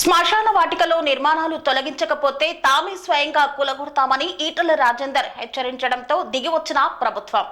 శ్మశాన వాటికలో నిర్మాణాలు తొలగించకపోతే తామే స్వయంగా కూలగొడతామని ఈటల రాజేందర్ హెచ్చరించడంతో దిగివచ్చిన ప్రభుత్వం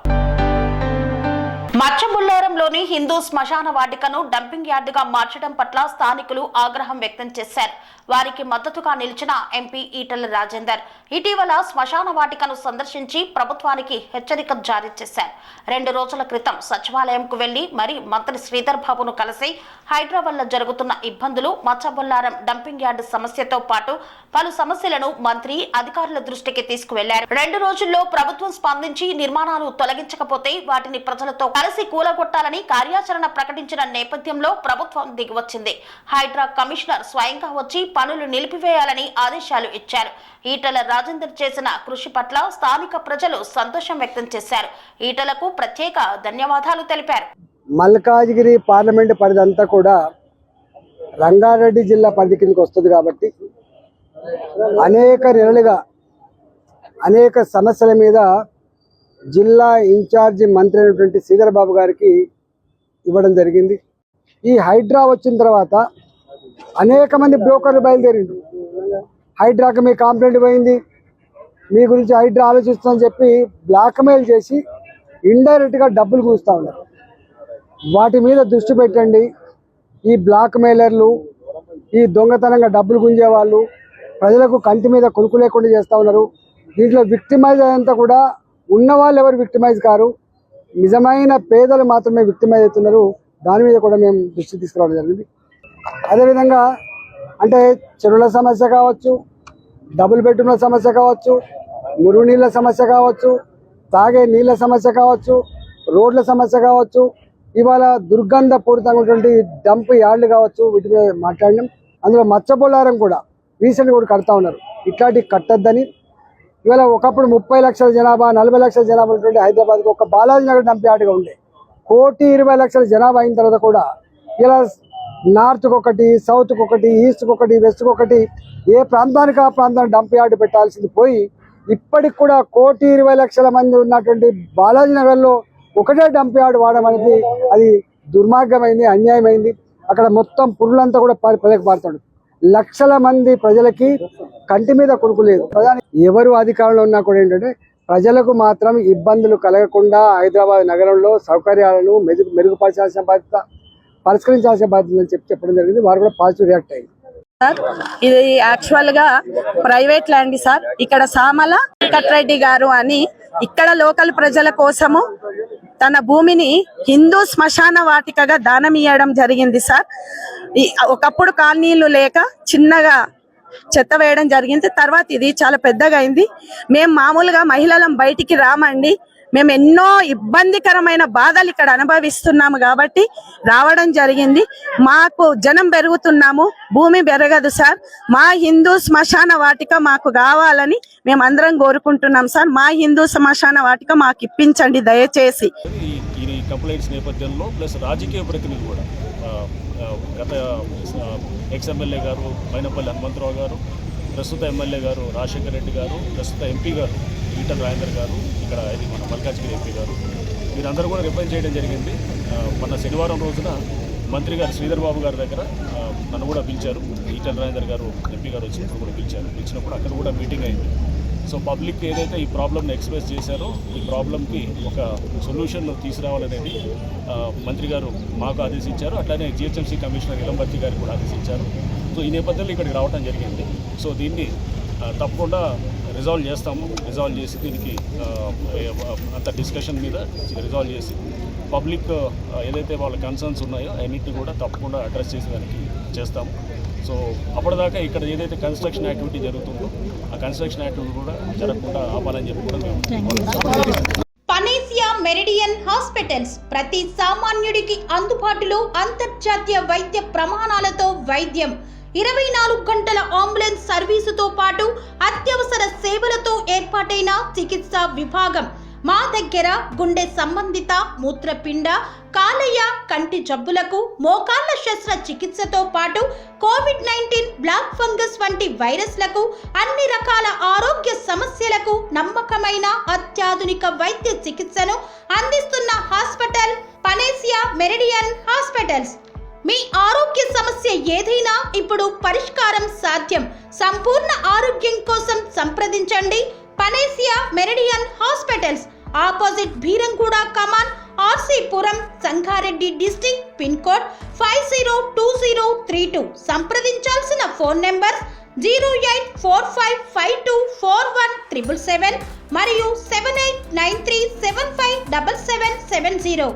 మచ్చబుల్లారంలోని హిందూ శ్మశాన వాటికను డంపింగ్ యార్డుగా మార్చడం పట్ల స్థానికులు ఆగ్రహం వ్యక్తం చేశారు. వారికి మద్దతుగా నిలిచిన ఎంపీ ఈటల రాజేందర్ ఇటీవల శ్మశాన వాటికను సందర్శించి ప్రభుత్వానికి హెచ్చరిక జారీ చేశారు. 2 రోజుల క్రితం సచివాలయంకు వెళ్లి మరి మంత్రి శ్రీధర్ బాబును కలిసి హైదరాబాద్లో జరుగుతున్న ఇబ్బందులు, మచ్చబుల్లారం డంపింగ్ యార్డు సమస్యతో పాటు పలు సమస్యలను మంత్రి అధికారుల దృష్టికి తీసుకువెళ్లారు. 2 రోజుల్లో ప్రభుత్వం స్పందించి నిర్మాణాలు తొలగించకపోతే వాటిని ప్రజలతో కలిసి కూలగొట్టాలని కార్యాచరణ ప్రకటించిన నేపథ్యంలో ప్రభుత్వం దిగివచ్చింది. హైడ్రా కమిషనర్ స్వయంగా వచ్చి పనులు నిలిపివేయాలని ఆదేశాలు ఇచ్చారు. ఈటల రాజేందర్ చేసిన కృషి పట్ల స్థానిక ప్రజలు సంతోషం వ్యక్తం చేశారు. ఈటలకు ప్రత్యేక ధన్యవాదాలు తెలిపారు. మల్కాజిగిరి పార్లమెంట్ పరిధి అంతా కూడా రంగారెడ్డి జిల్లా పరిధి కిందకి వస్తుంది కాబట్టి అనేక నెలలుగా అనేక సమస్యల మీద జిల్లా ఇన్ఛార్జి మంత్రి అయినటువంటి శ్రీధర్ బాబు గారికి ఇవ్వడం జరిగింది. ఈ హైడ్రా వచ్చిన తర్వాత అనేక మంది బ్రోకర్లు బయలుదేరిండు. హైడ్రాకి మీ కంప్లైంట్ పోయింది, మీ గురించి హైడ్రా ఆలోచిస్తుందని చెప్పి బ్లాక్మెయిల్ చేసి ఇండైరెక్ట్గా డబ్బులు కూస్తూ ఉన్నారు. వాటి మీద దృష్టి పెట్టండి. ఈ బ్లాక్మెయిలర్లు, ఈ దొంగతనంగా డబ్బులు గుంజే వాళ్ళు ప్రజలకు కంటి మీద కొనుక్కు లేకుండా చేస్తూ ఉన్నారు. దీంట్లో విక్టిమైజ్ అయ్యేంత కూడా ఉన్నవాళ్ళు ఎవరు విక్టిమైజ్ కారు, నిజమైన పేదలు మాత్రమే విక్టిమైజ్ అవుతున్నారు. దాని మీద కూడా మేము దృష్టి తీసుకురావడం జరిగింది. అదేవిధంగా అంటే చెరువుల సమస్య కావచ్చు, డబుల్ బెడ్రూమ్ల సమస్య కావచ్చు, మురుగునీళ్ళ సమస్య కావచ్చు, తాగే నీళ్ళ సమస్య కావచ్చు, రోడ్ల సమస్య కావచ్చు, ఇవాళ దుర్గంధపూరితంగా ఉన్నటువంటి డంప్ యార్డులు కావచ్చు, వీటి మీద మాట్లాడినాం. అందులో మచ్చబొల్లారం కూడా రీసెంట్గా కూడా కడతా ఉన్నారు. ఇట్లాంటివి కట్టద్దని ఇవాళ ఒకప్పుడు 30 లక్షల జనాభా 40 లక్షల జనాభా ఉన్నటువంటి హైదరాబాద్కి ఒక బాలాజీ నగర్ డంప్ యార్డుగా ఉండే 1,20,00,000 జనాభా అయిన తర్వాత కూడా ఇలా నార్త్కి ఒకటి, సౌత్కి ఒకటి, ఈస్ట్కి ఒకటి, వెస్ట్కి ఒకటి, ఏ ప్రాంతానికి ఆ ప్రాంతానికి డంప్ యార్డు పెట్టాల్సింది పోయి ఇప్పటికి కూడా 1,20,00,000 మంది ఉన్నటువంటి బాలాజీ నగర్లో ఒకటే డంప్ యార్డు వాడడం అనేది అది దుర్మార్గమైంది, అన్యాయమైంది. అక్కడ మొత్తం పురులంతా కూడా ప్రజలకు పారుతాడు. లక్షల మంది ప్రజలకి కంటి మీద కొనుక్కు లేదు. ప్రధాని ఎవరు అధికారంలో ఉన్నా కూడా ఏంటంటే ప్రజలకు మాత్రం ఇబ్బందులు కలగకుండా హైదరాబాద్ నగరంలో సౌకర్యాలను మెరుగుపరచాల్సిన బాధ్యత, పరిష్కరించాల్సిన బాధ్యత అని చెప్పడం జరిగింది. వారు కూడా పాజిటివ్ రియాక్ట్ అయ్యింది. సార్, ఇది యాక్చువల్ గా ప్రైవేట్ ల్యాండ్ సార్. ఇక్కడ సామల వెంకట్రెడ్డి గారు అని ఇక్కడ లోకల్ ప్రజల కోసము తన భూమిని హిందూ శ్మశాన వాటికగా దానం ఇవ్వడం జరిగింది సార్. ఒకప్పుడు కాలనీలు లేక చిన్నగా చెత్త వేయడం జరిగింది. తర్వాత ఇది చాలా పెద్దగా అయింది. మేము మామూలుగా మహిళలం బయటికి రామండి. మేము ఎన్నో ఇబ్బందికరమైన బాధలు ఇక్కడ అనుభవిస్తున్నాము కాబట్టి రావడం జరిగింది. మాకు జనం పెరుగుతున్నాము, భూమి పెరగదు సార్. మా హిందూ శ్మశాన వాటిక మాకు కావాలని మేమందరం కోరుకుంటున్నాం సార్. మా హిందూ శ్మశాన వాటిక మాకు ఇప్పించండి దయచేసి. ఈ కంప్లైంట్స్ నేపథ్యంలో ప్లస్ రాజకీయ ప్రతినిధులు కూడా గత ఎక్స్-ఎమ్మెల్యే గారు మైనపల్లి హనుమంతరావు గారు, ప్రస్తుత ఎమ్మెల్యే గారు రాజశేఖర రెడ్డి గారు, ప్రస్తుత ఎంపీ గారు ఈటల రాజేందర్ గారు, ఇక్కడ ఇది మన మల్కాజ్గిరి ఎంపీ గారు, వీరందరూ కూడా రిప్లై చేయడం జరిగింది. మొన్న శనివారం రోజున మంత్రి గారు శ్రీధర్ బాబు గారి దగ్గర నన్ను కూడా పిలిచారు. ఈటల రాజేందర్ గారు ఎంపీ గారు వచ్చినప్పుడు కూడా పిలిచినప్పుడు అక్కడ కూడా మీటింగ్ అయింది. సో పబ్లిక్ ఏదైతే ఈ ప్రాబ్లమ్ని ఎక్స్ప్రెస్ చేశారో ఈ ప్రాబ్లంకి ఒక సొల్యూషన్ తీసుకురావాలనేది మంత్రి గారు మాకు ఆదేశించారు. అట్లానే జిహెచ్ఎంసీ కమిషనర్ ఇలంబర్తి గారికి కూడా ఆదేశించారు. సో ఈ నేపథ్యంలో ఇక్కడికి రావడం జరిగింది. సో దీన్ని తప్పకుండా రిజాల్వ్ చేస్తాము. రిజాల్వ్ చేసి దీనికి అంత డిస్కషన్ మీద రిజాల్వ్ చేసి పబ్లిక్ ఏదైతే వాళ్ళ కన్సర్న్స్ ఉన్నాయో అన్నింటినీ కూడా తప్పకుండా అడ్రస్ చేసేదానికి చేస్తాము. సో అప్పటిదాకా ఇక్కడ ఏదైతే కన్స్ట్రక్షన్ యాక్టివిటీ జరుగుతుందో ఆ కన్స్ట్రక్షన్ యాక్టివిటీ కూడా జరగకుండా ఆపాలని చెప్పి కూడా మేము పనేసియా మెరిడియన్ హాస్పిటల్స్ ప్రతి సామాన్యుడికి అందుబాటులో అంతర్జాతీయ వైద్య ప్రమాణాలతో వైద్యం, 24 గంటల అంబులెన్స్ సర్వీసుతో పాటు అత్యవసర సేవలతో ఏర్పాటైన చికిత్సా విభాగం. మా దగ్గర గుండె సంబంధిత, మూత్రపిండ, కాలేయ, కంటి జబ్బులకు, మోకాళ్ల శస్త్రచికిత్సతో పాటు కోవిడ్-19, బ్లాక్ ఫంగస్ వంటి వైరస్లకు, అన్ని రకాల ఆరోగ్య సమస్యలకు నమ్మకమైన అత్యాధునిక వైద్య చికిత్సను అందిస్తున్న హాస్పిటల్ పనేసియా మెరిడియన్ హాస్పిటల్స్. మీ ఆరోగ్య సమస్య ఏదైనా ఇప్పుడు పరిష్కారం సాధ్యం. సంపూర్ణ ఆరోగ్యం కోసం సంప్రదించండి Panacea Meridian hospitals, opposite Bheeramguda కమాన్, RCPuram, Sangareddy district, pin code 502032. సంప్రదించాల్సిన ఫోన్ నెంబర్ 0845524177 మరియు 7893757770.